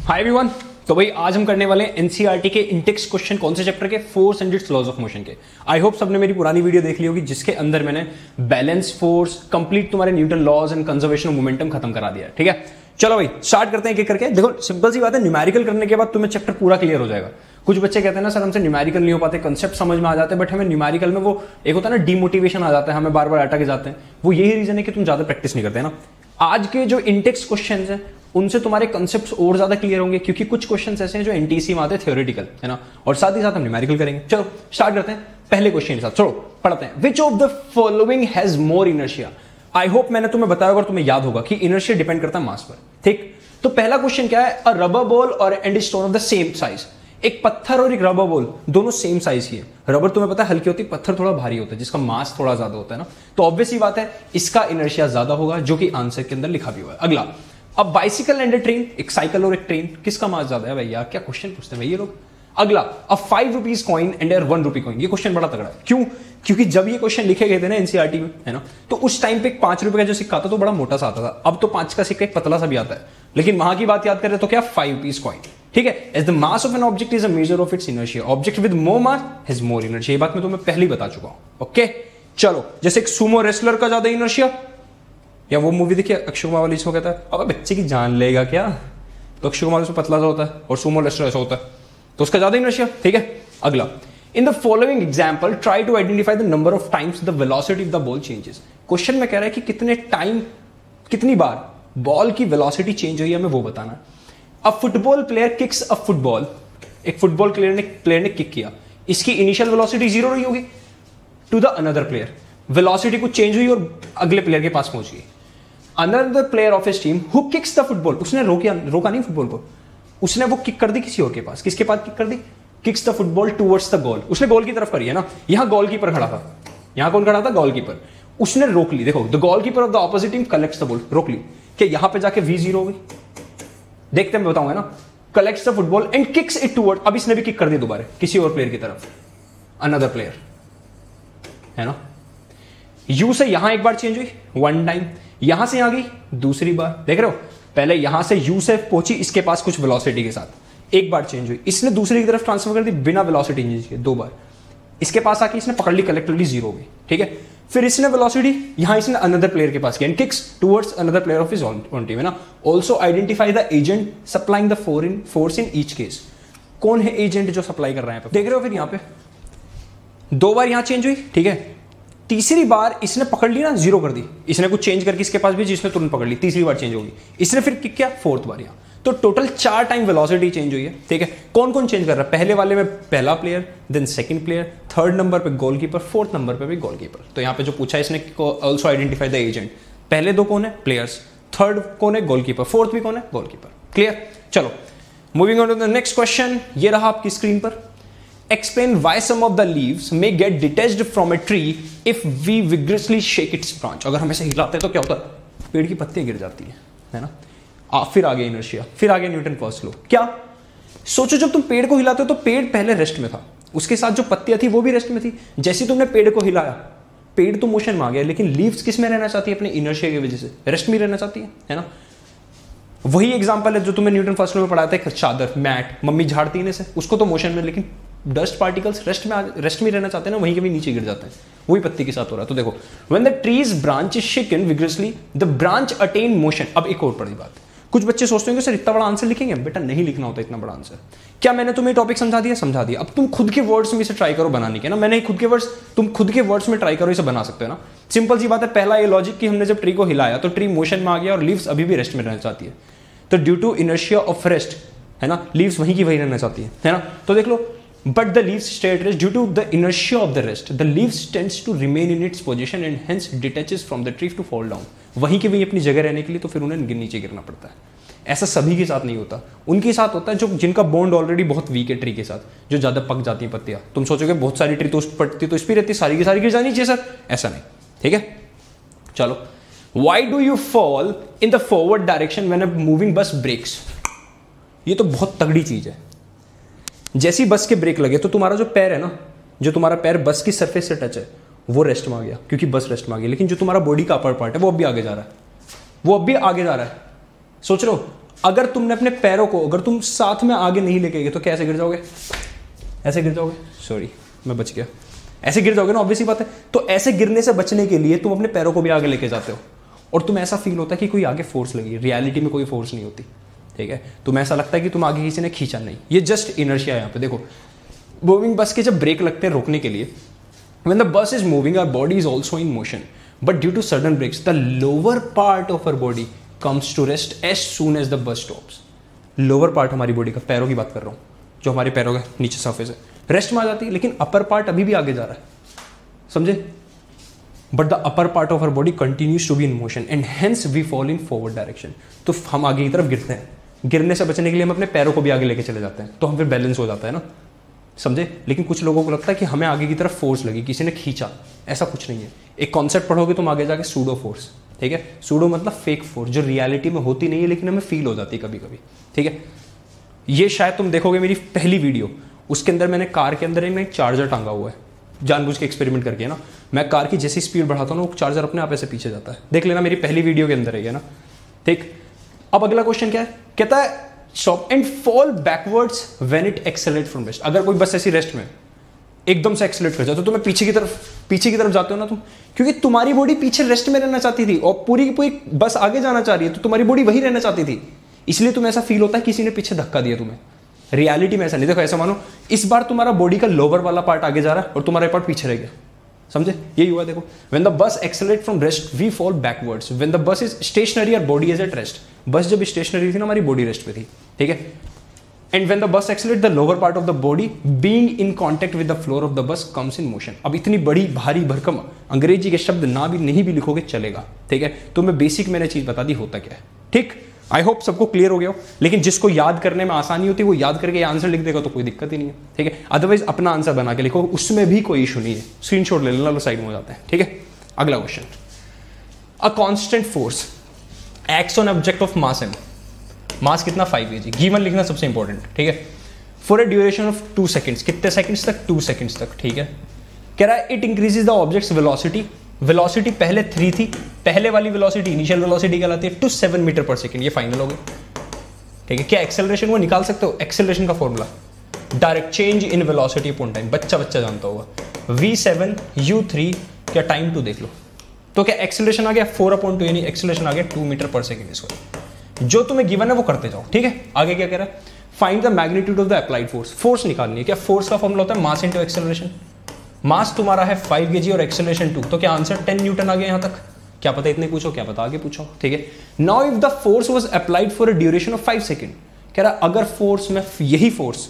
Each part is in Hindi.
Hi everyone. तो भाई आज हम करने वाले हैं एनसीईआरटी के इंटेक्स क्वेश्चन कौन से चैप्टर के, force and its laws of motion के। आई होप सबने मेरी पुरानी वीडियो देख ली होगी जिसके अंदर मैंने बैलेंस फोर्स कंप्लीट तुम्हारे Newton laws and conservation of momentum खत्म करा दिया है। ठीक है, चलो भाई स्टार्ट करते हैं एक करके। देखो सिंपल सी बात है, न्यूमेरिकल करने के बाद तुम्हें चैप्टर पूरा क्लियर हो जाएगा। कुछ बच्चे कहते हैं ना सर हमसे न्यूमेरिकल नहीं हो पाते, कंसेप्ट समझ में आ जाते हैं, बट हमें न्यूमेरिकल में वो एक होता है ना डिमोटिवेशन आ जाता है, हमें बार बार अटक जाते हैं। वो यही रीजन है कि तुम ज्यादा प्रैक्टिस नहीं करते ना। आज के जो इंटेक्स क्वेश्चन है उनसे तुम्हारे कंसेप्ट्स और ज्यादा क्लियर होंगे, क्योंकि कुछ क्वेश्चंस ऐसे हैं जो एनटीसी में आते हैं थ्योरेटिकल, है ना, और साथ ही साथ हम न्यूमेरिकल करेंगे। चलो स्टार्ट करते हैं पहले क्वेश्चन के साथ। चलो पढ़ते हैं। Which of the following has more inertia. I hope मैंने तुम्हें बताया होगा, तुम्हें याद होगा कि इनर्शिया डिपेंड करता है मास पर। ठीक, तो पहला क्वेश्चन क्या है, अ रबर बॉल और and stone of the same size. एक पत्थर और एक रबर बॉल दोनों सेम साइज की है। रबर तुम्हें पता है हल्की होती है, पत्थर थोड़ा भारी होता है जिसका मास थोड़ा ज्यादा होता है ना, तो ऑब्वियस ही बात है इसका इनर्शिया ज्यादा होगा, जो कि आंसर के अंदर लिखा भी हुआ है। अगला, अब बाइसिकल एंड ए ट्रेन, एक साइकिल और एक ट्रेन, किसका मास ज्यादा है भैया? क्या क्वेश्चन पूछते हैं भाई ये लोग। अगला, अब 5 rupees coin and A 1 rupee coin. ये क्वेश्चन बड़ा तगड़ा है। क्यों? क्योंकि जब ये क्वेश्चन लिखे गए थे ना एनसीईआरटी में, है ना, तो उस टाइम पे 5 रुपए का जो सिक्का था तो बड़ा मोटा सा आता था। अब तो 5 का सिक्का एक पतला सा भी आता है, लेकिन वहां की बात याद करें तो क्या 5 रुपीज कॉइन। ठीक है, as the mass of an object is a measure of its inertia, object with more mass has more inertia. ये बात मैं तुम्हें पहले ही बता चुका हूं। ओके चलो, जैसे एक सुमो रेसलर का ज्यादा इनर्शिया, या वो मूवी देखिए अक्षय कुमार वाली, इसको कहता है अब बच्चे की जान लेगा क्या, तो अक्षय कुमार उसमें पतला सा होता है और सुमो रेसलर ऐसा होता है, तो उसका ज्यादा इनर्शिया। ठीक है, अगला, in the following example try to identify the number of times the velocity of the ball changes. Question में कह रहा है कि कितने टाइम, कितनी बार बॉल की वेलोसिटी चेंज हुई है, हमें वो बताना। A football player kicks a football, एक फुटबॉल प्लेयर ने किक किया, इसकी इनिशियल वेलोसिटी 0 रही होगी to the another player, velocity कुछ चेंज हुई और अगले प्लेयर के पास पहुंच गई। Another player of his team who kicks the football, उसने रोका नहीं फुटबॉल को, उसने वो किक कर दी किसी और के पास। किसके पास किक कर दी? Kicks the football towards the goal, उसने गोल की तरफ करी है ना। यहां गोलकीपर खड़ा था, यहां कौन खड़ा था? गोलकीपर। उसने रोक ली। देखो, the goalkeeper of the opposite team collects the ball, रोक ली। क्या यहां पे जाके V0 हो गई? देखते हैं, मैं बताऊंगा ना। Collects the football and kicks it toward, अब इसने भी किक कर दी दोबारा किसी और प्लेयर की तरफ, अनदर प्लेयर, है ना। यू से यहां एक बार चेंज हुई 1 टाइम, यहां से यहां गई दूसरी बार। देख रहे हो, पहले यहां से यू से पहुंची इसके पास कुछ वेलोसिटी के साथ, एक बार चेंज हुई, इसने दूसरी की तरफ ट्रांसफर कर दी बिना वेलोसिटी चेंज किए 2 बार, इसके पास आके इसने पकड़ ली, कलेक्टिवली 0 हो गई। ठीक है, फिर इसने वेलोसिटी यहां इसने अनदर प्लेयर के पास किया, kicks towards another player of his own team, है ना। Also identify the agent supplying the force in each case. कौन है एजेंट जो सप्लाई कर रहा है? देख रहे हो, फिर यहां पे 2 बार यहां चेंज हुई। ठीक है, तीसरी बार इसने पकड़ ली ना, 0 कर दी, इसने कुछ चेंज करके इसके पास भी जिसने तुरंत पकड़ ली, तीसरी बार चेंज होगी, इसने फिर किक किया 4th बार यहां, तो टोटल 4 टाइम वेलोसिटी चेंज हुई है। ठीक है, कौन कौन चेंज कर रहा है? पहले वाले में पहला player, then second player, 3rd number पे गोलकीपर, 4th नंबर पे भी गोलकीपर। तो यहां पे जो पूछा है इसने, ऑल्सो आइडेंटिफाई द एजेंट। पहले 2 कौन है? प्लेयर्स, 3rd कौन है? गोलकीपर, 4th भी कौन है? गोलकीपर। क्लियर? चलो moving on to the next question. ये रहा आपकी स्क्रीन पर। Explain why some of the leaves may get detached from a tree if we vigorously shake its branch. अगर हम ऐसे हिलाते हैं तो क्या होता है? पेड़ की पत्तियां गिर जाती है ना। फिर आगे इनर्शिया, फिर आगे न्यूटन फर्स्ट लॉ। क्या सोचो, जब तुम पेड़ को हिलाते हो तो पेड़ पहले रेस्ट में था, उसके साथ जो पत्तियां थी वो भी रेस्ट में थी। जैसे तुमने पेड़ को हिलाया, पेड़ तो मोशन में आ गया, लेकिन लीव्स किस में रहना चाहती है? अपने इनर्शिया की वजह से रेस्ट में रहना चाहती है ना। वही एग्जांपल है जो तुम्हें न्यूटन फर्स्ट लॉ में पढ़ाया था, चादर, मैट, मम्मी झाड़ती है, उसको तो मोशन में, लेकिन डस्ट पार्टिकल्स रेस्ट में रहना चाहते हैं ना, वहीं के भी नीचे गिर जाते हैं। वही पत्ती के साथ हो रहा है। तो देखो, when the trees branch is shaken vigorously the branch attain motion. अब एक और बड़ी बात, कुछ बच्चे सोचते हैं कि सर इतना बड़ा आंसर लिखेंगे। बेटा नहीं लिखना होता इतना बड़ा आंसर। क्या मैंने तुम्हें टॉपिक समझा दिया? समझा दिया। अब तुम खुद के वर्ड्स में इसे ट्राई करो बनाने के ना। मैंने खुद के वर्ड्स, तुम खुद के वर्ड्स में ट्राई करो, इसे बना सकते हो ना। सिंपल सी बात है। पहला ये लॉजिक कि हमने जब ट्री को हिलाया तो ट्री मोशन में आ गया और लीव्स अभी भी रेस्ट में रहना चाहती है, तो due to inertia of rest, है ना, लीव्स वहीं की वहीं रहना चाहती है ना। तो देख लो, but the leaves stay at rest due to the inertia of the rest. The leaves tends to remain in its position and hence detaches from the tree to fall down. वहीं के वहीं अपनी जगह रहने के लिए तो फिर उन्हें नीचे गिरना पड़ता है। ऐसा सभी के साथ नहीं होता, उनके साथ होता है जो जिनका बॉन्ड ऑलरेडी बहुत वीक है ट्री के साथ, जो ज्यादा पक जाती है पत्तियां। तुम सोचोगे बहुत सारी ट्री तो पड़ती तो इस पर रहती, सारी की सारी गिर जानी चाहिए सर, ऐसा नहीं। ठीक है, चलो। Why do you fall in the forward direction when a moving bus brakes? ये तो बहुत तगड़ी चीज है। जैसी बस के ब्रेक लगे तो तुम्हारा जो पैर है ना, जो तुम्हारा पैर बस की सरफेस से टच है वो रेस्ट में आ गया, क्योंकि बस रेस्ट में आ गई। लेकिन जो तुम्हारा बॉडी का अपर पार्ट है वो अब भी आगे जा रहा है, वो अब भी आगे जा रहा है। सोच रहे हो, अगर तुमने अपने पैरों को अगर तुम साथ में आगे नहीं लेके गए तो कैसे गिर जाओगे? ऐसे गिर जाओगे। सॉरी मैं बच गया, ऐसे गिर जाओगे ना, ऑब्वियस ही बात है। तो ऐसे गिरने से बचने के लिए तुम अपने पैरों को भी आगे लेके जाते हो और तुम्हें ऐसा फील होता है कि कोई आगे फोर्स लगी। रियलिटी में कोई फोर्स नहीं होती, ठीक है। तुम्हें ऐसा लगता है कि तुम आगे किसी ने खींचा, नहीं, ये जस्ट इनर्शिया है। यहाँ पे देखो, मूविंग बस के जब ब्रेक लगते हैं रोकने के लिए, when the bus is moving our body is also in motion, but due to sudden brakes the lower part of our body comes to rest as soon as the bus stops. Lower part हमारी बॉडी का, पैरों की बात कर रहा हूँ, जो हमारे पैरों का नीचे सरफेस है, रेस्ट में आ जाती है, लेकिन अपर पार्ट अभी भी आगे जा रहा है, समझे? But the upper part of our body continues to be in motion and hence we fall in forward direction. तो हम आगे की तरफ गिरते हैं, गिरने से बचने के लिए हम अपने पैरों को भी आगे लेके चले जाते हैं, तो हम फिर बैलेंस हो जाता है ना, समझे? लेकिन कुछ लोगों को लगता है कि हमें आगे की तरफ फोर्स लगी, किसी ने खींचा, ऐसा कुछ नहीं है। एक कॉन्सेप्ट पढ़ोगे तुम आगे जाके, सूडो फोर्स, ठीक है। सूडो मतलब फेक फोर्स, जो रियलिटी में होती नहीं है लेकिन हमें फील हो जाती है कभी कभी, ठीक है। ये शायद तुम देखोगे मेरी पहली वीडियो, उसके अंदर मैंने कार के अंदर एक चार्जर टांगा हुआ है, जानबूझ के एक्सपेरिमेंट करके, है ना। मैं कार की जैसी स्पीड बढ़ाता हूँ ना, वो चार्जर अपने आप ऐसे पीछे जाता है, देख लेना, मेरी पहली वीडियो के अंदर है ना, ठीक। अब अगला क्वेश्चन क्या है, कहता है stop and fall backwards when it accelerate from rest. अगर कोई बस ऐसी रेस्ट में एकदम से एक्सेलरेट कर जाए तो तुम्हें पीछे की तरफ जाते हो ना तुम, क्योंकि तुम्हारी बॉडी पीछे रेस्ट में रहना चाहती थी और पूरी की पूरी बस आगे जाना चाह रही है, तो तुम्हारी बॉडी वही रहना चाहती थी, इसलिए तुम्हें ऐसा फील होता है किसी ने पीछे धक्का दिया तुम्हें। रियलिटी में ऐसा नहीं। देखो ऐसा मानो इस बार तुम्हारा बॉडी का लोअर वाला पार्ट आगे जा रहा है और तुम्हारा पार्ट पीछे रह गया, समझे? यही हुआ। देखो, when the bus accelerate from rest we fall backwards, when the bus is stationary और body is at rest. Bus जब स्टेशनरी थी ना, हमारी बॉडी रेस्ट पे थी, ठीक है। And when the bus accelerate the lower part of the body being in contact with the floor of the bus comes in motion. अब इतनी बड़ी भारी भरकम अंग्रेजी के शब्द ना भी नहीं भी लिखोगे चलेगा, ठीक है। तो मैं बेसिक मैंने चीज बता दी होता क्या है, ठीक। आई होप सबको क्लियर हो गया हो। लेकिन जिसको याद करने में आसानी होती है वो याद करके आंसर लिख देगा तो कोई दिक्कत ही नहीं है, ठीक है। अदरवाइज अपना आंसर बना के लिखो, उसमें भी कोई इशू नहीं है, स्क्रीनशॉट ले लेना, लो साइड में हो जाता है, ठीक है। अगला question, a constant force acts on object of mass M, mass कितना 5 kg, गिवन लिखना सबसे इंपॉर्टेंट, ठीक है। For a duration of 2 seconds, कितने सेकंड्स तक? 2 seconds तक, ठीक है। कह रहा है it increases the object's velocity, velocity पहले 3 थी, पहले वाली वेलोसिटी इनिशियल वेलोसिटी कहलाती है, टू 7 मीटर पर सेकंड, ये फाइनल हो गया, ठीक है। क्या एक्सेलरेशन वो निकाल सकते हो? एक्सेलरेशन का formula direct change in velocity upon time, बच्चा जानता होगा, v7 u3, क्या टाइम 2 देख लो, तो क्या एक्सेलरेशन आ गया 4/2, यानी एक्सेलरेशन आ गया 2 मीटर पर सेकंड। इसको जो तुम्हें गिवन है वो करते जाओ, ठीक है। आगे क्या कह रहा है, find the magnitude of the applied force, force निकालनी है। क्या फोर्स का फॉर्मूला होता है मास इनटू एक्सेलरेशन, मास तुम्हारा है 5 kg और एक्सेलरेशन 2, तो क्या आंसर 10 न्यूटन आ गया यहां तक? क्या पता इतने पूछो, क्या पता आगे पूछो, ठीक है। Now if the force was applied for a duration of 5 second, कह रहा अगर फोर्स में यही फोर्स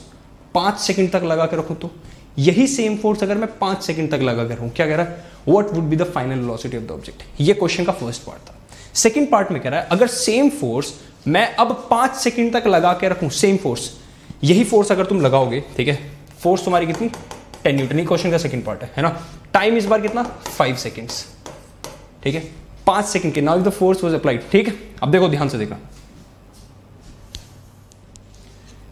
5 सेकंड तक लगा के रखूं, तो यही सेम फोर्स अगर मैं 5 सेकंड तक लगा कर रखूं, क्या कह रहा है, what would be the final velocity of the object. ये क्वेश्चन का फर्स्ट पार्ट था। सेकंड पार्ट में कह रहा है अगर सेम फोर्स मैं अब 5 सेकंड तक लगा के रखूं, सेम फोर्स, यही फोर्स अगर तुम लगाओगे, ठीक है, फोर्स तुम्हारी कितनी 10 न्यूटन, क्वेश्चन का सेकंड पार्ट है ना। टाइम इस बार कितना 5 सेकंड्स, ठीक है, 5 सेकंड के। Now the force was applied, ठीक है। अब देखो ध्यान से देखना,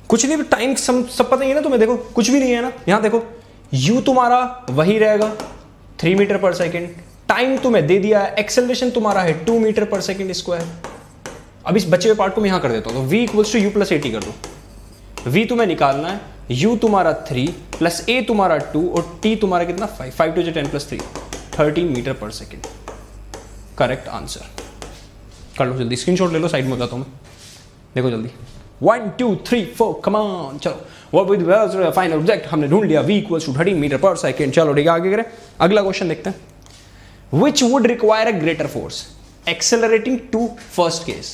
कुछ नहीं, टाइम सब पता ही है ना तुम्हें, देखो कुछ भी नहीं है ना। यहां देखो u तुम्हारा वही रहेगा 3 मीटर पर सेकंड, टाइम तुम्हें दे दिया है, एक्सेलरेशन तुम्हारा है 2 मीटर पर सेकंड स्क्वायर। अब इस बचे हुए पार्ट को मैं यहां कर देता हूं, तो v equals to u plus 80 कर दो। v तुम्हें निकालना है, u तुम्हारा 3 प्लस a तुम्हारा 2 और t तुम्हारा कितना 5, 5 to 10 plus 3, 13 metre per second. Correct answer कर लो जल्दी, स्क्रीनशॉट ले लो, साइड में हो जाता हूं मैं, देखो जल्दी। 1 2 3 4 कम ऑन, चलो। What with the final object हमने ढूंढ लिया, v equals to 13 metre per second. चलो ठीक है, आगे करें, अगला क्वेश्चन देखते हैं। Which would require a greater force accelerating to first case?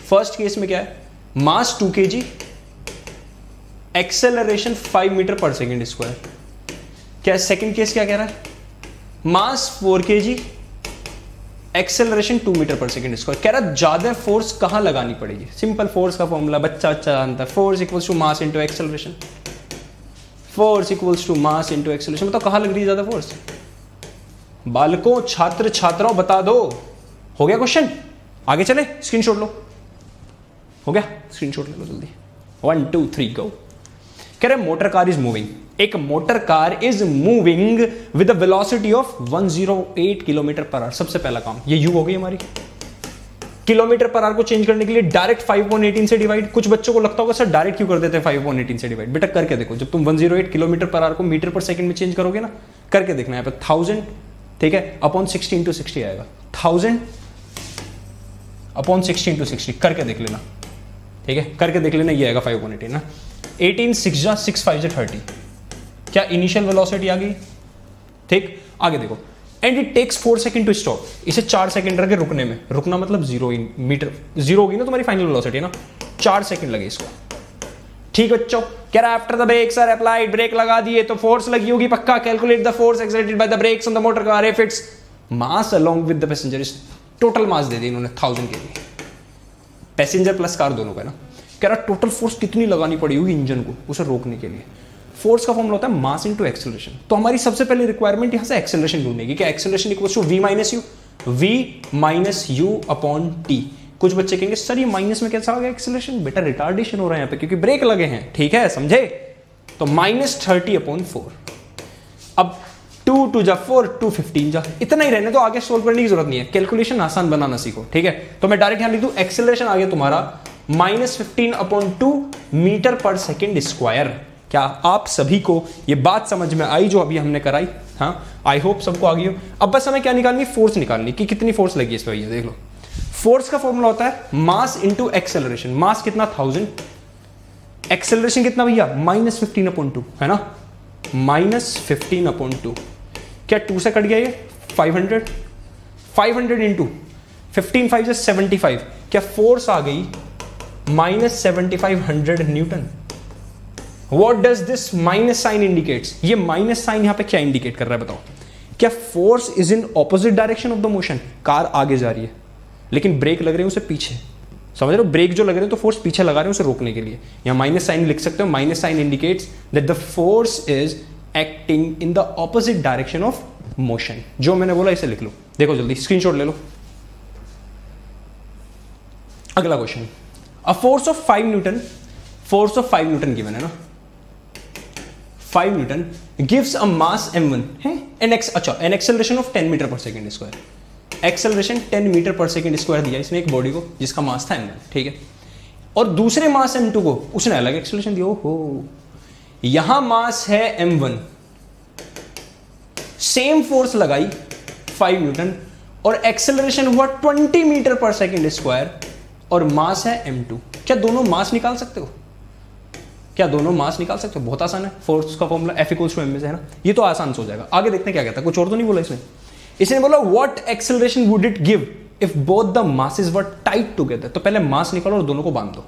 First case में क्या है, मास 2 kg, एक्सेलरेशन 5 मीटर पर सेकेंड स्क्वायर। क्या सेकेंड केस क्या कह रहा है, मास 4 kg, एक्सेलरेशन 2 मीटर पर सेकेंड स्क्वायर। कह रहा ज्यादा फोर्स कहां लगानी पड़ेगी, सिंपल फोर्स का फॉर्मूला बच्चा जानता है, force equals to mass into acceleration, force equals to mass into acceleration. मतलब कहां लग रही है ज्यादा फोर्स, बालकों छात्र छात्राओं बता दो। हो गया क्वेश्चन, आगे चले, स्क्रीनशॉट लो, हो गया, स्क्रीनशॉट ले लो जल्दी। 1 2 3 गो। कह रहे मोटर कार इज मूविंग, एक motor car is moving with velocity of 108 kilometre per hour. सबसे पहला काम ये यू हो गई हमारी, किलोमीटर पर आवर को चेंज करने के लिए डायरेक्ट 5/18 से डिवाइड। कुछ बच्चों को लगता होगा सर डायरेक्ट क्यों कर देते हैं 5/18 से डिवाइड। बेटा करके देखो, जब तुम 108 किलोमीटर पर आवर को मीटर पर सेकंड में चेंज करोगे ना, करके देखना। यहाँ पे 1000, ठीक है, अपॉन 60 × 60 आएगा। 1000 अपॉन 60 × 60 करके देख लेना, ठीक है, करके देख लेना, ये आएगा 5/18 ना। 18 6 जा 6 5 जा 30। क्या इनिशियल वेलोसिटी आ गई, ठीक। आगे देखो, and it takes 4 second to stop. इसे 4 सेकंड लगे रुकने में। रुकना मतलब 0 मीटर, 0 होगी ना तुम्हारी फाइनल वेलोसिटी ना, 4 सेकंड लगे इसको, ठीक बच्चों। कह रहा after the break sir applied, break लगा दिए तो फोर्स लगी होगी पक्का। Calculate the force exerted by the brakes on the motor car if its mass along with the passenger. Total mass दे दी इन्होंने 1000 के लिए, पैसेंजर प्लस कार दोनों का ना। कह रहा टोटल फोर्स कितनी लगानी पड़ी होगी इंजन को उसे रोकने के लिए। फोर्स का फॉर्मूला होता है मास इनटू एक्सेलरेशन। तो हमारी सबसे पहले रिक्वायरमेंट यहां से एक्सेलरेशन ढूंढने की। क्या acceleration equals to v minus u upon t. कुछ बच्चे कहेंगे सर ये माइनस में कैसा आ गया एक्सेलरेशन। बेटा रिटार्डेशन हो रहा है यहाँ पे क्योंकि ब्रेक लगे हैं, ठीक है, समझे। तो -30/4। अब 2 2 जा 4 2 15 जा, इतना ही रहने तो आगे सोल्व करने की जरूरत नहीं है। कैलकुलेशन आसान बनाना सीखो, ठीक है। तो मैं डायरेक्ट यहां लिख दूं एक्सेलरेशन आ गया तुम्हारा -15/2 मीटर पर सेकेंड स्क्वायर। क्या आप सभी को ये बात समझ में आई जो अभी हमने कराई। हाँ, आई होप सबको आ गई हो। अब बस हमें क्या निकालनी, फोर्स निकालनी कि कितनी फोर्स लगी इस पर। ये देख लो, फोर्स का फॉर्मूला होता है मास इंटू एक्सेलरेशन। मास कितना 1000, एक्सेलरेशन कितना भैया -15/2 है ना, -15/2। क्या 2 से कट गया ये 500 इंटू 15 5 75। क्या फोर्स आ गई -7500 newton. What does this minus sign indicates. ये माइनस साइन यहां पे क्या इंडिकेट कर रहा है बताओ। क्या force is in opposite direction of the motion. Car आगे जा रही है लेकिन ब्रेक लग रहे हैं उसे पीछे, समझ रहे हो। ब्रेक जो लग रहे हैं तो फोर्स पीछे लगा रहे हैं उसे रोकने के लिए। यहां माइनस साइन लिख सकते हो। Minus sign indicates that the force is acting in the opposite direction of motion. जो मैंने बोला इसे लिख लो। देखो जल्दी स्क्रीनशॉट ले लो। अगला question, a force of 5 Newton, force of 5 Newton given है ना, 5 Newton gives a mass m1 है an acceleration of 10 metre per second square. Acceleration 10 metre per second square दिया इसमें एक बॉडी को जिसका मास था m1, ठीक है। और दूसरे मास m2 को उसने अलग एक्सेलरेशन दिया। हो यहां मास है m1, सेम फोर्स लगाई 5 न्यूटन और एक्सेलरेशन हुआ 20 मीटर पर सेकंड स्क्वायर और मास है m2। क्या दोनों मास निकाल सकते हो। क्या दोनों मास निकाल सकते हो। बहुत आसान है। फोर्स का फॉर्मूला F = m से है ना। ये तो आसान से हो जाएगा। आगे देखते हैं क्या कहता है। कुछ और तो नहीं बोला इसने। इसने बोला what acceleration would it give if both the masses were tight together. तो पहले मास निकालो और दोनों को बांध दो,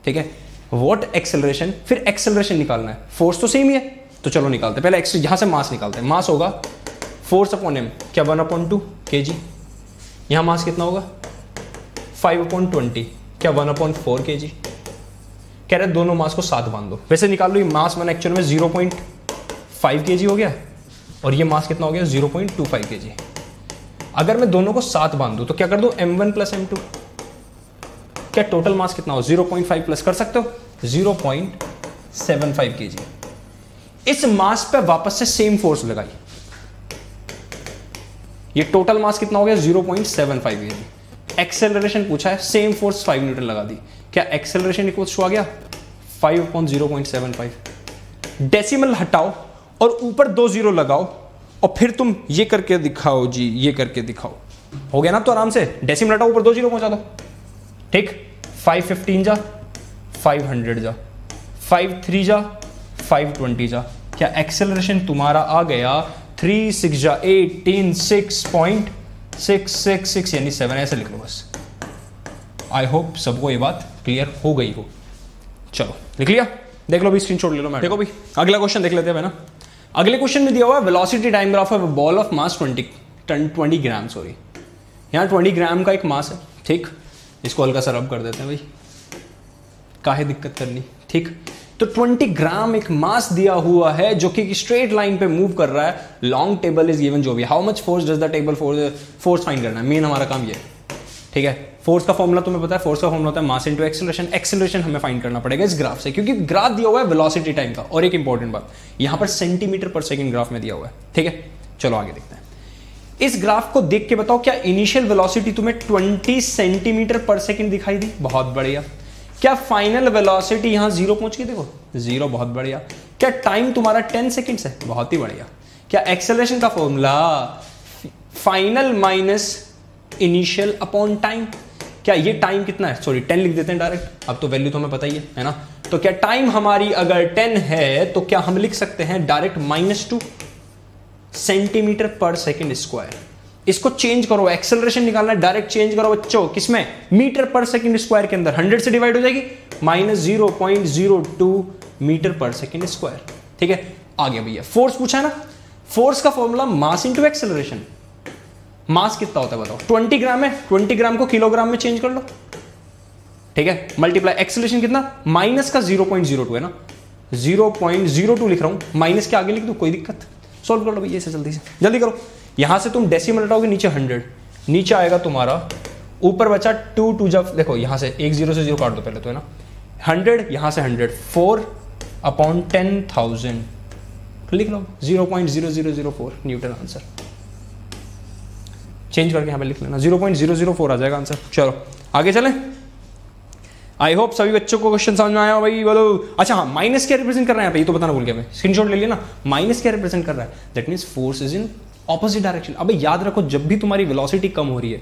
ठीक है। व्हाट एक्सेलरेशन, फिर एक्सेलरेशन निकालना है। फोर्स तो सेम ही है तो चलो निकालते हैं। पहले यहां से मास निकालते हैं। मास होगा फोर्स अपॉन m, क्या 1/2 kg। यहां मास कितना होगा 5/20, क्या 1/4 kg। कह रहे दोनों मास को साथ बांध दो। वैसे निकाल लो, ये मास वन एक्चुअल में 0.5 kg हो गया और ये मास कितना हो गया 0.25 kg। अगर मैं दोनों को साथ बांध दूं तो क्या कर दूं m1 + m2। क्या टोटल मास कितना हो 0.5 प्लस कर सकते हो 0.75 kg। इस मास पे वापस से सेम फोर्स लगाई, ये टोटल मास कितना हो गया 0.75 kg। एक्सेलरेशन पूछा है, सेम फोर्स 5 न्यूटन लगा दी। क्या एक्सेलरेशन इक्वल्स टू आ गया 5/0.75। डेसिमल हटाओ और ऊपर 2 0 लगाओ और फिर तुम ये करके दिखाओ जी, ये करके दिखाओ। हो गया ना। तो आराम से डेसिमल हटाओ, ऊपर 2 0 पहुंचा दो, ठीक। 515 जा 500 जा 5 3 जा 520 जा। क्या एक्सेलरेशन तुम्हारा आ गया 3 6 जा 18 6.666 यानी 7। ऐसे लिख लो बस। आई होप सबको ये बात क्लियर हो गई हो। चलो लिख लिया, देख लो भी, स्क्रीनशॉट ले लो। मैं देखो भी अगला क्वेश्चन देख लेते हैं ना। अगले क्वेश्चन में दिया हुआ है velocity time graph of ball of mass 20 gram. Sorry, यहाँ 20 ग्राम का एक मास है, ठीक। इसको हल्का सा रब कर देते हैं भाई, काहे दिक्कत करनी, ठीक। तो 20 ग्राम एक मास दिया हुआ है जो कि स्ट्रेट लाइन पे मूव कर रहा है। लॉन्ग टेबल इज गिवन, जो भी how much force does the table force find करना है। मेन हमारा काम ये है, ठीक है। फोर्स का फॉर्मूला तुम्हें पता है, फोर्स का फॉर्मूला होता है मास इनटू एक्सेलरेशन। एक्सेलरेशन हमें फाइंड करना पड़ेगा इस ग्राफ से, क्योंकि ग्राफ दिया हुआ है वेलोसिटी टाइम का। और एक इंपॉर्टेंट बात, यहां पर सेंटीमीटर पर सेकंड ग्राफ में दिया हुआ है, ठीक है। चलो आगे देखते हैं। इस ग्राफ को देख के बताओ क्या इनिशियल वेलोसिटी तुम्हें 20 सेंटीमीटर पर सेकंड दिखाई दी? बहुत बढ़िया। क्या फाइनल वेलोसिटी यहां 0 पहुंच गई? देखो 0, बहुत बढ़िया। क्या टाइम तुम्हारा 10 सेकंड्स है? बहुत ही बढ़िया। क्या एक्सेलरेशन का formula final minus initial upon time? क्या ये टाइम कितना है? सॉरी 10 लिख देते हैं डायरेक्ट, अब तो वैल्यू तो हमें पता ही है ना। तो क्या टाइम हमारी अगर 10 है तो क्या हम लिख सकते हैं डायरेक्ट -2 सेंटीमीटर पर सेकंड स्क्वायर। इसको चेंज करो, एक्सेलरेशन निकालना है, डायरेक्ट चेंज करो बच्चों, किसमें? मीटर पर सेकंड स्क्वायर के अंदर 100 से डिवाइड हो जाएगी, -0.02 मीटर पर सेकंड स्क्वायर। ठीक है, आ गया भैया। फोर्स पूछा है ना, फोर्स का फॉर्मूला मास इंटू एक्सेलरेशन। मास कितना होता है बताओ? 20 ग्राम है, 20 ग्राम को किलोग्राम में चेंज कर लो। ठीक है, मल्टीप्लाई एक्सेलरेशन कितना? माइनस का 0.02 है ना, 0.02 लिख रहा हूं, माइनस के आगे लिख दो, कोई दिक्कत? सोल्व कर लो भैया इसे जल्दी से, जल्दी करो। यहां से तुम डेसिमल हटाओगे, नीचे 100, नीचे आएगा तुम्हारा, ऊपर बचा 2 जब देखो यहां से 1 0 से 0 काट दो पहले तो, है ना। 100 यहां से 100, 4/10,000 लिख लो, 0.0004 न्यूटन आंसर। चेंज करके यहां पे लिख लेना, 0.004 आ जाएगा आंसर। चलो आगे चलें। आई होप सभी बच्चों को क्वेश्चन समझ में आया भाई, बोलो। अच्छा हाँ, माइनस क्या रिप्रेजेंट कर रहा है यहाँ पे, ये तो बताना भूल गया मैं, स्क्रीनशॉट ले लिया ना। माइनस क्या रिप्रेजेंट कर रहा है? That means force is in opposite direction. अबे याद रखो, जब भी तुम्हारी वेलोसिटी कम हो रही है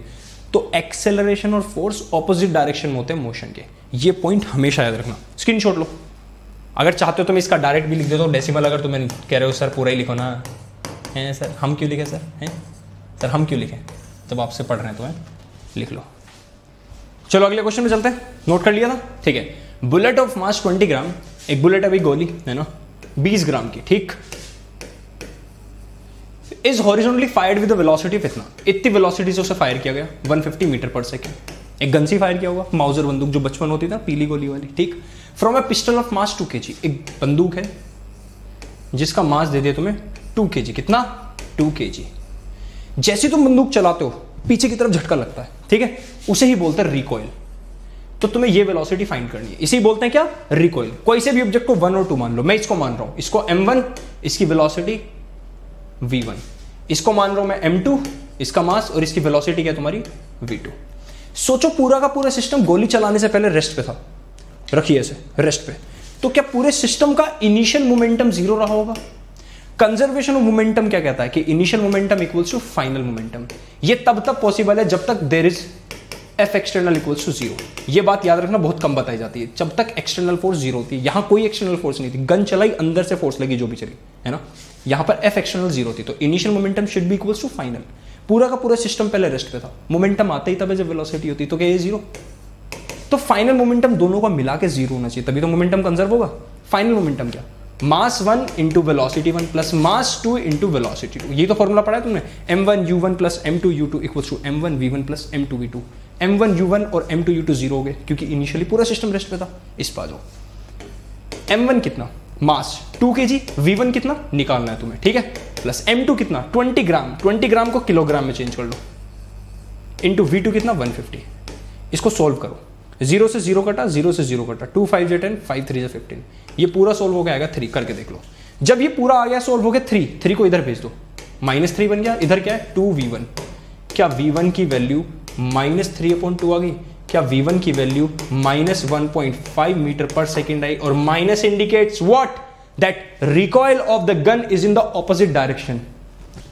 तो एक्सेलरेशन और फोर्स ऑपोजिट डायरेक्शन में होते हैं मोशन के। ये पॉइंट हमेशा याद रखना, स्क्रीनशॉट लो। अगर चाहते हो तो मैं इसका डायरेक्ट भी लिख देता हूँ डेसिमल, अगर तुम्हें कह रहे हो सर पूरा ही लिखो ना। है सर, हम क्यों लिखे सर? हैं सर, हम क्यों लिखें? जब आपसे पढ़ रहे हैं तो है, लिख लो। चलो अगले क्वेश्चन में चलते हैं, नोट कर लिया था? ठीक है। बुलेट ऑफ मास 20 ग्राम, एक बुलेट है भाई, गोली है ना 20 ग्राम की, ठीक, is horizontally fired with the velocity of इतना, इतनी वेलोसिटी से उसे फायर किया गया 150 मीटर पर सेकंड। एक गन से फायर किया होगा, माउजर बंदूक जो बचपन होती था, पीली गोली वाली, ठीक। From A pistol of mass 2 kg, एक बंदूक है जिसका मास दे दिया तुम्हें 2 kg, कितना? 2 kg। जैसे तुम बंदूक चलाते हो पीछे की तरफ झटका लगता है, ठीक है, उसे ही बोलते हैं रिकॉइल। तो तुम्हें ये वेलोसिटी फाइंड करनी है, इसे ही बोलते हैं क्या? रिकॉइल। कोई से भी ऑब्जेक्ट को 1 और 2 मान लो, मैं इसको मान रहा हूं, इसको m1, इसकी वेलोसिटी v1, इसको मान रहा हूं मैं m2, इसका मास, और इसकी वेलोसिटी क्या तुम्हारी? v2। सोचो पूरा का पूरा सिस्टम गोली चलाने से पहले रेस्ट पे था, रखिए ऐसे रेस्ट पे, तो क्या पूरे सिस्टम का इनिशियल मोमेंटम 0 रहा होगा? कंजर्वेशन ऑफ मोमेंटम क्या कहता है कि initial momentum equals to final momentum. ये तब तक पॉसिबल है जब तक there is F external equals to 0। ये बात याद रखना, बहुत कम बताई जाती है, जब तक एक्सटर्नल फोर्स 0 होती है। यहां कोई एक्सटर्नल फोर्स नहीं थी, गन चलाई, अंदर से फोर्स लगी जो भी चली, है ना। यहां पर एफ एक्सटर्नल 0 थी, तो initial momentum should be equals to final. पूरा का पूरा सिस्टम पहले रेस्ट पे था, मोमेंटम आते ही तब जब वेलोसिटी होती, तो क्या ये 0? तो फाइनल मोमेंटम दोनों का मिला के 0 होना चाहिए, तभी तो मोमेंटम कंजर्व होगा। फाइनल मोमेंटम क्या? मास 1 into velocity 1 plus mass 2 into velocity 2। ये तो फॉर्मूला पढ़ा है तुमने, m1 u1 plus m2 u2 equals to m1 v1 plus m2 v2। m1 u1 और m2 u2 0 हो गए क्योंकि इनिशियली पूरा सिस्टम रेस्ट पे था। इस पर जाओ, m1 कितना? मास 2 kg, v1 कितना निकालना है तुम्हें, ठीक है, प्लस m2 कितना? 20 ग्राम, 20 ग्राम को किलोग्राम में चेंज कर लो, इंटू v2 कितना? 150। इसको सोल्व करो, 0 से 0 कटा, 0 से 0 कटा, 2 5 10, 5 3 15। ये पूरा सोल्व हो गया आएगा 3, करके देख लो। जब ये पूरा आ गया सोल्व हो गया 3 को इधर भेज दो, -3 बन गया, इधर क्या है? 2v1। क्या v1 की वैल्यू -3/2 आ गई? क्या v1 की वैल्यू -1.5 मीटर पर सेकेंड आई? और minus indicates what? That recoil of the gun is in the opposite direction.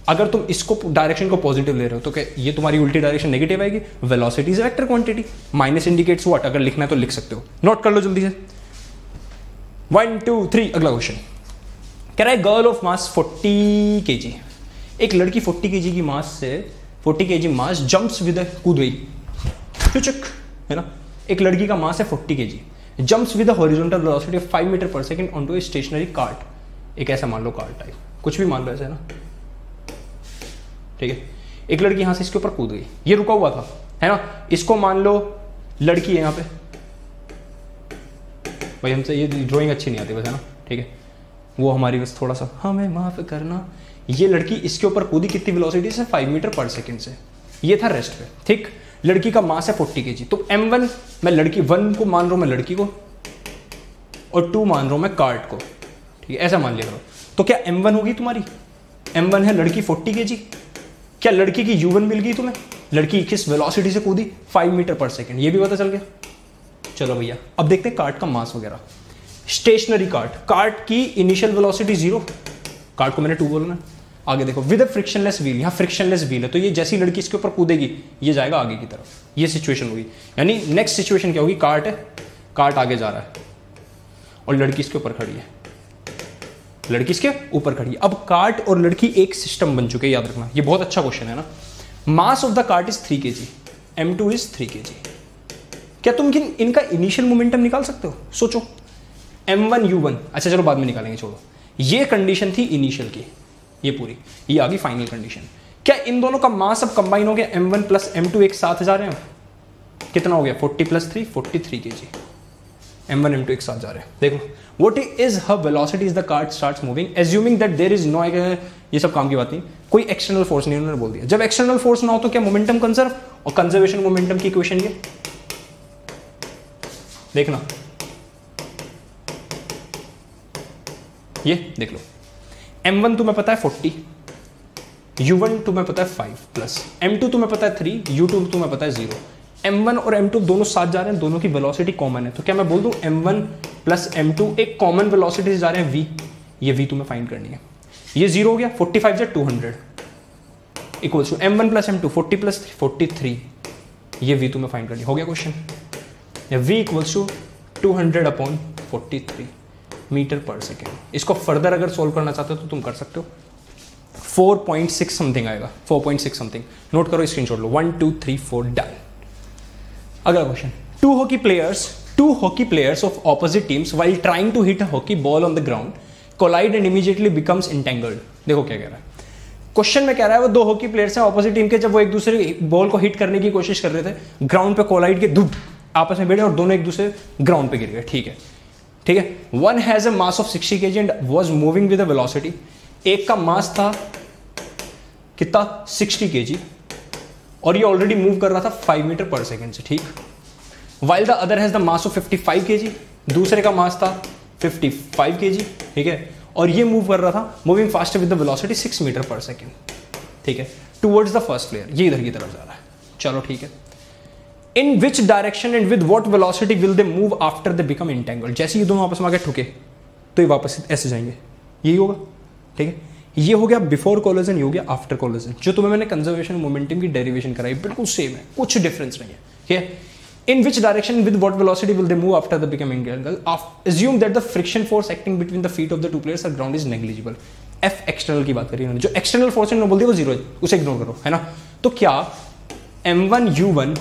अगर तुम इसको डायरेक्शन को पॉजिटिव ले रहे हो तो क्या ये तुम्हारी उल्टी डायरेक्शन नेगेटिव आएगी? Velocity is vector quantity, minus indicates what? अगर लिखना है तो लिख सकते हो, नोट कर लो जल्दी से। 1 2 3 अगला क्वेश्चन कह रहा है गर्ल ऑफ मास 40 kg, एक लड़की 40 kg की मास से 40 kg मास जंप्स विद, कूद गई चुचक, है ना। एक लड़की का मास है 40 kg, jumps with horizontal velocity of 5 metre per second onto a stationary cart. एक ऐसा मान लो कार्ट टाइप, कुछ भी मान लो ऐसा, है ना, ठीक है। एक लड़की यहां से इसके ऊपर कूद गई, ये रुका हुआ था, है ना। इसको मान लो लड़की है यहां पे, भाई हमसे ये ड्राइंग अच्छी नहीं आती बस, है ना, ठीक है, वो हमारी बस थोड़ा सा हमें माफ करना। ये लड़की इसके ऊपर कूदी कितनी वेलोसिटी से? 5 मीटर पर सेकंड से। ये था रेस्ट पे, ठीक। लड़की का मास है 40 kg, तो m1 मैं लड़की 1 को मान रहा हूं मैं लड़की को, और 2 मान रहा हूं मैं कार्ट को, ठीक है, ऐसा मान लिया करो। तो क्या m1 होगी तुम्हारी? m1 है लड़की 40 kg, क्या लड़की की U1 मिल गई तुम्हें? लड़की किस वेलोसिटी से कूदी? 5 मीटर पर सेकेंड, ये भी पता चल गया। चलो भैया अब देखते हैं कार्ट का मास वगैरह। स्टेशनरी कार्ट की इनिशियल वेलोसिटी 0, कार्ट को मैंने 2 बोलना है। आगे देखो विद फ्रिक्शनलेस व्हील, यहाँ फ्रिक्शनलेस व्हील है तो ये जैसी लड़की इसके ऊपर कूदेगी ये जाएगा आगे की तरफ, ये सिचुएशन होगी। यानी नेक्स्ट सिचुएशन क्या होगी, कार्ट है, कार्ट आगे जा रहा है और लड़की इसके ऊपर खड़ी है, लड़की इसके ऊपर खड़ी है। अब कार्ट और लड़की एक सिस्टम बन चुके हैं, याद रखना, ये बहुत अच्छा क्वेश्चन है ना। Mass of the cart is 3 kg, m2 is 3 kg। क्या तुम इनका इनिशियल मोमेंटम निकाल सकते हो? सोचो m1 u1, अच्छा चलो बाद में निकालेंगे, छोड़ो। ये कंडीशन थी इनिशियल की, ये पूरी, ये आ गई फाइनल कंडीशन। क्या इन दोनों का मास अब कंबाइन हो गया, m1 प्लस m2 एक साथ जा रहे हैं, कितना हो गया 40 प्लस 3 43 kg, m1 m2 एक साथ जा रहे हैं। देखो what is her velocity is the cart starts moving assuming that there is no, ये सब काम की बात नहीं, कोई एक्सटर्नल फोर्स नहीं, उन्होंने बोल दिया। जब एक्सटर्नल फोर्स ना हो तो क्या मोमेंटम कंजर्व, और कंजर्वेशन मोमेंटम की इक्वेशन ये देखना, ये देख लो, m1 तुम्हें पता है 40, u1 तुम्हें पता है 5 प्लस m2 तुम्हें पता है 3, u2 तुम्हें पता है 0। m1 और m2 दोनों साथ जा रहे हैं, दोनों की वेलोसिटी कॉमन है, तो क्या मैं बोल दूं m1 प्लस m2 एक कॉमन वेलोसिटी से जा रहे हैं v, ये v तुम्हें फाइंड करनी है। ये 0 हो गया, 45 से 200 equals to m1 plus m2 40 plus 43, ये v तुम्हें फाइंड करनी हो गया क्वेश्चन। v इक्वल्स टू 200/43 मीटर पर सेकेंड। इसको फर्दर अगर सोल्व करना चाहते हो तो तुम कर सकते हो, 4.6 समथिंग आएगा, 4.6 समथिंग, नोट करो, स्क्रीनशॉट लो, 1 2 3 4 डन। अगला question, two hockey players of opposite teams while trying to hit a hockey ball on the ground collide and immediately becomes entangled. देखो क्या कह रहा है क्वेश्चन में, कह रहा है वो 2 हॉकी प्लेयर्स हैं ऑपोजिट टीम के, जब वो एक दूसरे बॉल को हिट करने की कोशिश कर रहे थे, ग्राउंड पे कोलाइड के धूप आपस में भिड़े और दोनों एक दूसरे ग्राउंड पे गिर गए। ठीक है, one has a mass of 60 kg and was moving with a velocity, एक का मास था कितना 60 kg और ये ऑलरेडी मूव कर रहा था 5 मीटर पर सेकेंड से। ठीक, while the other has the mass of 55 kg, दूसरे का मास था 55 kg। ठीक है, और ये मूव कर रहा था moving faster with the velocity 6 meter पर सेकेंड। ठीक है, टुवर्ड्स द फर्स्ट प्लेयर, ये इधर की तरफ जा रहा है। चलो ठीक है, in which direction and with what velocity will they move after they become entangled. जैसे ये दोनों आपस में आगे ठुके तो ये वापस ऐसे जाएंगे, यही होगा। ठीक है, ये हो गया बिफोर कोलिजन, ये हो गया आफ्टर कोलिजन। जो तुम्हें मैंने कंजर्वेशन मोमेंटम की डेरिवेशन कराई बिल्कुल सेम है, कुछ डिफरेंस नहीं है। ठीक है, in which direction with what velocity will they move after the become entangled, assume that the friction force acting between the feet of the two players or ground is negligible. F external की बात करी उन्होंने, जो एक्सटर्नल फोर्स है बोल दिया वो 0 है, उसे इग्नोर करो, है ना। तो क्या m1 u1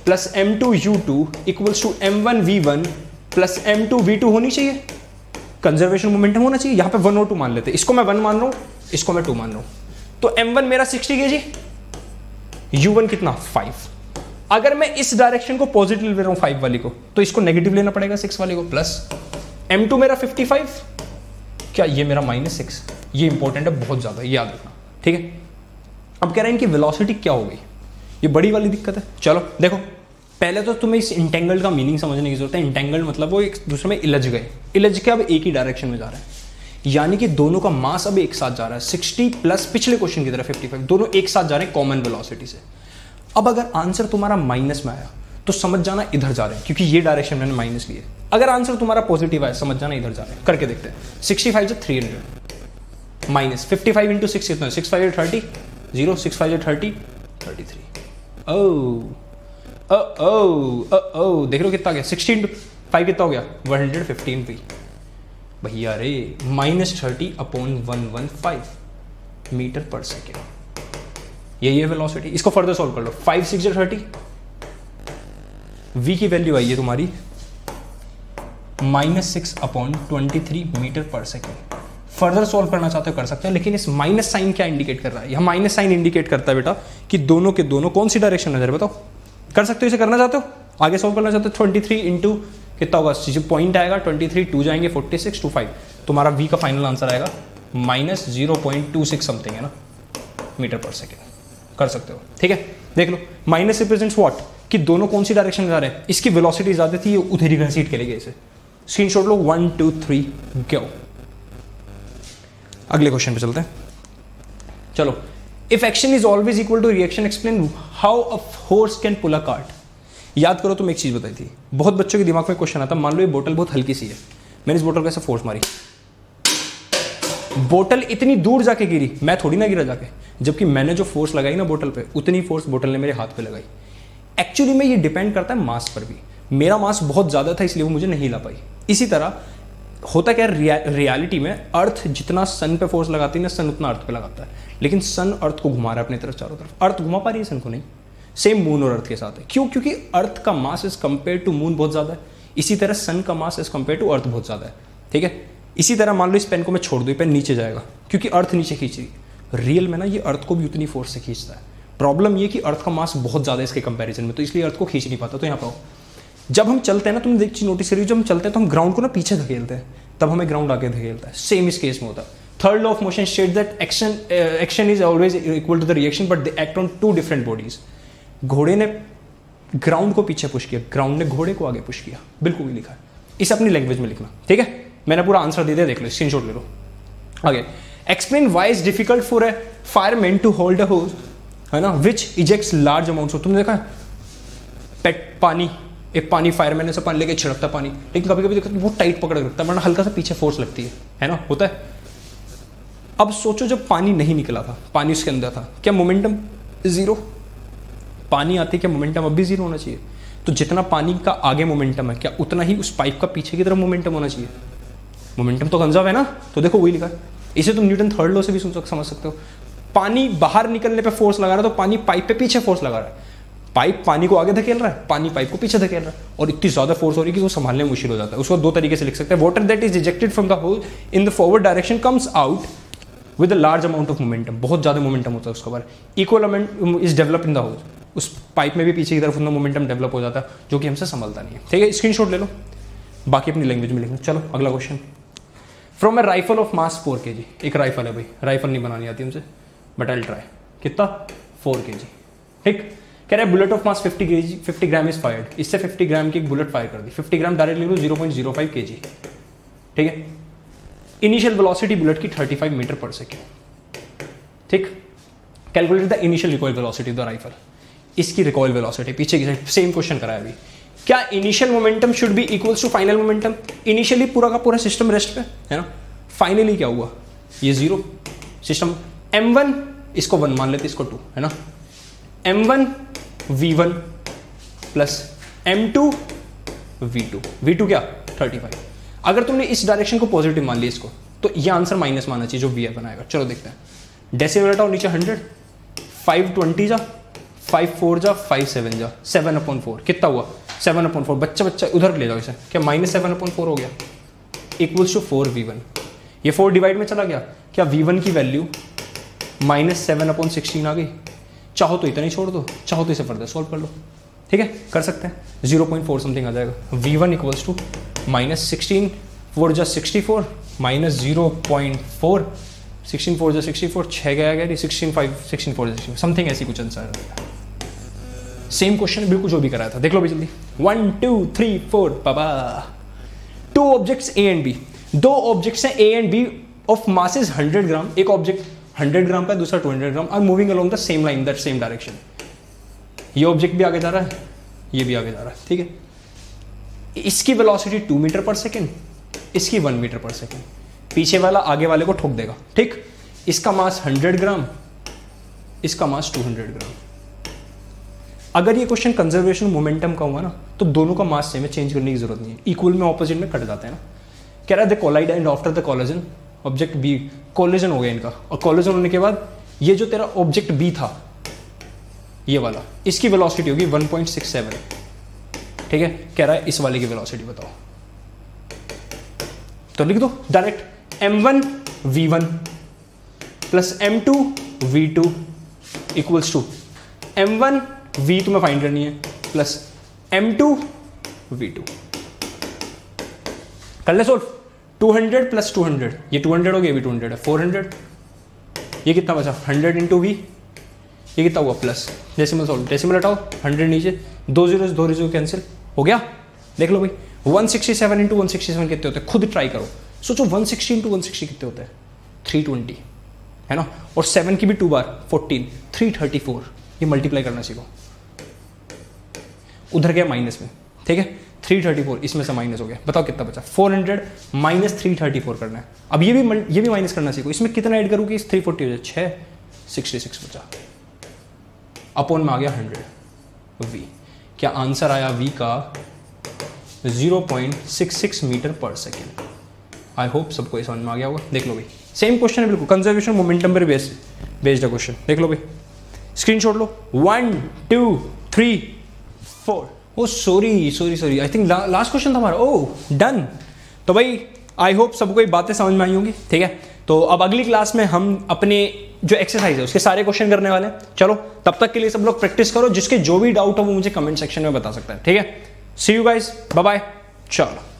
plus m2 u2 equals to m1 v1 plus m2 v2 होनी चाहिए, कंजर्वेशन मोमेंटम होना चाहिए। यहां पे 1 और 2 मान लेते हैं, इसको मैं 1 मान रहा हूं, इसको मैं 2 मान रहा हूं। तो m1 मेरा 60 kg, u1 कितना 5। अगर मैं इस डायरेक्शन को पॉजिटिव ले रहा हूं 5 वाली को, तो इसको नेगेटिव लेना पड़ेगा 6 वाली को, प्लस m2 मेरा 55, क्या ये मेरा -6, ये इंपॉर्टेंट है बहुत ज्यादा, याद रखना। ठीक है, अब कह रहे हैं कि वेलोसिटी क्या हो गई, ये बड़ी वाली दिक्कत है। चलो देखो, पहले तो तुम्हें इस इंटेंगल्ड का मीनिंग समझने की जरूरत है। इंटेंगल्ड मतलब वो एक दूसरे में इलझ गए, इलझ के अब एक ही डायरेक्शन में जा रहा है, यानी कि दोनों का मास अब एक साथ जा रहा है। 60 प्लस पिछले क्वेश्चन की तरह 55, दोनों एक साथ जा रहे हैं कॉमन वेलोसिटी से। अब अगर आंसर तुम्हारा माइनस में आया तो समझ जाना इधर जा रहे हैं, क्योंकि ये डायरेक्शन मैंने माइनस लिए। अगर आंसर तुम्हारा पॉजिटिव आया समझ जाना इधर जा रहे हैं। करके देखते हैं, 65 से 300 माइनस 55 इंटू 6 कितना, 6 5 30 0, 6 5 30 33। ओ देख लो कितना गया, 60 इंटू 5 कितना हो गया 115 भी भैया रे, -30/115 मीटर पर सेकेंड, यही है वेलोसिटी। इसको फर्दर सॉल्व कर लो, 5 6 30, v की वैल्यू आई है तुम्हारी -6/23 मीटर पर सेकेंड। फर्दर सॉल्व करना चाहते हो कर सकते हो, लेकिन इस माइनस साइन क्या इंडिकेट कर रहा है, यह माइनस साइन इंडिकेट करता है बेटा कि दोनों के दोनों कौन सी डायरेक्शन में जा रहे हैं, बताओ। कर सकते हो, इसे करना चाहते हो, आगे सॉल्व करना चाहते हो। 23 इंटू कितना होगा, जो पॉइंट आएगा 23, 2 जाएंगे 46 टू 5, तुम्हारा v का फाइनल आंसर आएगा -0.26 समथिंग, है ना, मीटर पर सेकेंड। कर सकते हो, ठीक है। देख लो, माइनस रिप्रेजेंट्स व्हाट, कि दोनों कौन सी डायरेक्शन में जा रहे हैं। इसकी वेलोसिटी ज्यादा थी, ये उधर ही घसीट के ले गए इसे। स्क्रीनशॉट लो, 1 2 3 गो। अगले क्वेश्चन पे चलते हैं। चलो, if action is always equal to reaction explain how a horse can pull a cart. याद करो, तुम एक चीज बताई थी, बहुत बच्चों के दिमाग में क्वेश्चन आता, मान लो ये बोतल बहुत हल्की सी है, मैंने इस बोतल को ऐसे फोर्स मारी, बोतल इतनी दूर जाके गिरी, मैं थोड़ी ना गिरा जाके, जबकि मैंने जो फोर्स लगाई ना बोतल पे, उतनी फोर्स बोतल ने मेरे हाथ पे लगाई। एक्चुअली में ये डिपेंड करता है मास पर भी, मेरा मास बहुत ज्यादा था इसलिए वो मुझे नहीं हिला पाई। इसी तरह होता क्या, रियलिटी में अर्थ जितना सन पे फोर्स लगाती है ना, सन उतना अर्थ पे लगाता है, लेकिन सन अर्थ को घुमा रहा है अपनी तरफ चारों तरफ, अर्थ घुमा पा रही है सन को नहीं। सेम मून और अर्थ के साथ है, क्यों? क्योंकि अर्थ का mass as compare to moon बहुत ज्यादा है, इसी तरह सन का mass as compare to earth बहुत ज्यादा है, ठीक है। इसी तरह मान लो इस पेन को मैं छोड़ दूं, पेन नीचे जाएगा क्योंकि अर्थ नीचे खींच रही, रियल में ना ये अर्थ को भी उतनी फोर्स से खींचता है। प्रॉब्लम ये कि अर्थ का मास बहुत ज्यादा है इसके कंपैरिजन में, तो इसलिए अर्थ को खींच नहीं पाता। तो यहाँ पर जब हम चलते हैं ना, तुमने एक चीज नोटिस करी, जब हम चलते हैं तो हम ग्राउंड को ना पीछे धकेलते हैं, तब हमें ग्राउंड आगे धकेलता है। सेम इस केस में होता है। Third law of motion state that action is always equal to the reaction but they act on two different bodies. घोड़े ने ग्राउंड को पीछे पुश किया, ग्राउंड ने घोड़े को आगे पुश किया, बिल्कुल भी लिखा है। इसे अपनी लैंग्वेज में लिखना, ठीक है। मैंने पूरा आंसर दे दिया, देख लो, स्क्रीनशॉट ले लो। आगे, explain why is difficult for a fireman to hold a hose, है ना, which ejects large amounts of. तुमने देखा है पेट पानी, एक पानी फायरमैन ऐसा पानी लेके छिड़कता पानी, लेकिन कभी कभी देखो वो टाइट पकड़ रखता है, वरना हल्का सा पीछे फोर्स लगती है ना, होता है। अब सोचो जब पानी नहीं निकला था, पानी उसके अंदर था, क्या मोमेंटम जीरो? पानी आते क्या मोमेंटम अब भी जीरो होना चाहिए? तो जितना पानी का आगे मोमेंटम है, क्या उतना ही उस पाइप का पीछे की तरफ मोमेंटम होना चाहिए? मोमेंटम तो कंजर्व है ना, तो देखो वही लिखा है। इसे तुम न्यूटन थर्ड लॉ से भी समझ सकते हो। पानी बाहर निकलने पे फोर्स लगा रहा है, तो पानी पाइप पे पीछे फोर्स लगा रहा है, पाइप पानी को आगे धकेल रहा है, पानी पाइप को पीछे धकेल रहा है, और इतनी ज्यादा फोर्स हो रही है कि वो संभालने में मुश्किल हो जाता है। उसको दो तरीके से लिख सकते हैं, water that is ejected from the hole in the forward direction comes out with a large amount of momentum, बहुत ज्यादा मोमेंटम होता है उसके बाद। Equal amount is develop in the hole, उस पाइप में भी पीछे की तरफ उतना मोमेंटम डेवलप हो जाता है, जो कि हमसे संभलता नहीं है, ठीक है। स्क्रीनशॉट ले लो, बाकी अपनी लैंग्वेज में लिखना। चलो अगला question, from A rifle of mass 4 kg। एक राइफल है भाई, राइफल नहीं बनानी आती हमसे, बट आई विल ट्राई। कितना? 4 kg, ठीक। कह रहा है bullet of mass 50 kg, 50 gram is fired. इससे 50 ग्राम की एक बुलेट फायर कर दी, 50 ग्राम डायरेक्ट ले लो, 0.05 kg, ठीक है। इनिशियल वेलोसिटी बुलेट की 35 मीटर पर सेकेंड, ठीक। Calculate the initial recoil velocity of the rifle. इसकी रिकॉइल वेलोसिटी पीछे की साइड, सेम क्वेश्चन कराया अभी। क्या initial momentum should be equals to final momentum? Initially पूरा का पूरा सिस्टम रेस्ट पे है ना, फाइनली क्या हुआ, ये जीरो सिस्टम। m1 इसको 1 मान लेते, इसको 2 है ना, m1 v1 plus m2 v2, v2 क्या 35। अगर तुमने इस डायरेक्शन को पॉजिटिव मान लिया इसको, तो ये आंसर माइनस मानना चाहिए जो v बनाएगा। चलो देखते हैं, डेसिमल हटाओ, नीचे 100, 520 जा, 5 4 जा, 5 7 जा, 7/4 कितना हुआ, 7/4। बच्चा उधर ले जाओ इसे, क्या -7/4 हो गया, इक्वल्स टू 4v1। ये 4 डिवाइड में चला गया, क्या v1 की वैल्यू -7/16 आ गई। चाहो तो इतना ही छोड़ दो, चाहो तो इसे फर्दर सॉल्व कर लो, ठीक है, कर सकते हैं। 0.4 समथिंग आ जाएगा। v1 इक्वल्स टू -16, 4 जा 64, -0.4, 16 4 जा 64, 6 गया 16 5, 16 4 जा 64, समथिंग ऐसी कुछ आंसर है। सेम क्वेश्चन बिल्कुल जो भी कराया था, देख लो भी जल्दी। 1 2 3 4 बाबा। 2 objects A and B, 2 objects हैं A and B of mass is 100 gram. एक ऑब्जेक्ट 100 ग्राम का है, दूसरा 200 gram, are moving along the same line, that same direction. ये ऑब्जेक्ट भी आगे जा रहा है, ये भी आगे जा रहा है, ठीक है। इसकी वेलोसिटी 2 मीटर पर सेकेंड, इसकी 1 मीटर पर सेकेंड। पीछे वाला आगे वाले को ठोक देगा, ठीक। इसका मास 100 ग्राम, इसका मास 200 ग्राम। अगर ये क्वेश्चन कंजर्वेशन मोमेंटम का हुआ ना, तो दोनों का मास सेम है, चेंज करने की जरूरत नहीं है, इक्वल में ऑपोजिट में कट जाते हैं ना। कह रहा है the collide and after the collision object B, collision हो गया इनका, और कोलिजन होने के बाद ये जो तेरा ऑब्जेक्ट बी था, ये वाला, इसकी वेलोसिटी होगी 1.67, ठीक है। कह रहा है इस वाले की वेलोसिटी बताओ, तो लिख दो direct, m1 v1 plus m2 v2 equals to m1 v तुम्हें फाइंड करनी है प्लस m2 v2। कर ले सोल्व। 200 प्लस 200, ये 200 हो गया, ये भी 200 है, 400। ये कितना बचा, 100 इंटू वी, ये कितना हुआ प्लस, डेसिमल सोल्व, डेसिमल हटाओ, 100 नीचे, 2 0 कैंसिल हो गया। देख लो भाई, 167 इंटू 167 कितने होते हैं, खुद ट्राई करो, सोचो 160 इंटू 160 कितने होते हैं, 320। है ना, और 7 की भी 2 बार 14, 334, ये मल्टीप्लाई करना सीखो। उधर गया माइनस में, ठीक है, 334 इसमें से माइनस हो गया, बताओ कितना बचा, 400 माइनस 334 करना है। अब ये भी माइनस करना सीखो, इसमें कितना ऐड करूँ कि 340 हो जाए, 666 बचा, अपॉन में आ गया 100 v। क्या आंसर आया v का 0.66 मीटर पर सेकेंड। आई होप सबको समझ में आ गया होगा। देख लो भाई, सेम क्वेश्चन है बिल्कुल, कंजर्वेशन मोमेंटम पर बेस्ड क्वेश्चन। देख लो भाई, स्क्रीनशॉट लो, 1 2 3 4। Oh sorry I think last question था हमारा। Oh done. तो भाई आई होप सबको ये बातें समझ में आई होंगी, ठीक है। तो अब अगली क्लास में हम अपने जो एक्सरसाइज है उसके सारे क्वेश्चन करने वाले हैं। चलो तब तक के लिए सब लोग प्रैक्टिस करो, जिसके जो भी डाउट हो वो मुझे कमेंट सेक्शन में बता सकता है, ठीक है। सी यू गाइस, बाय बाय, चलो।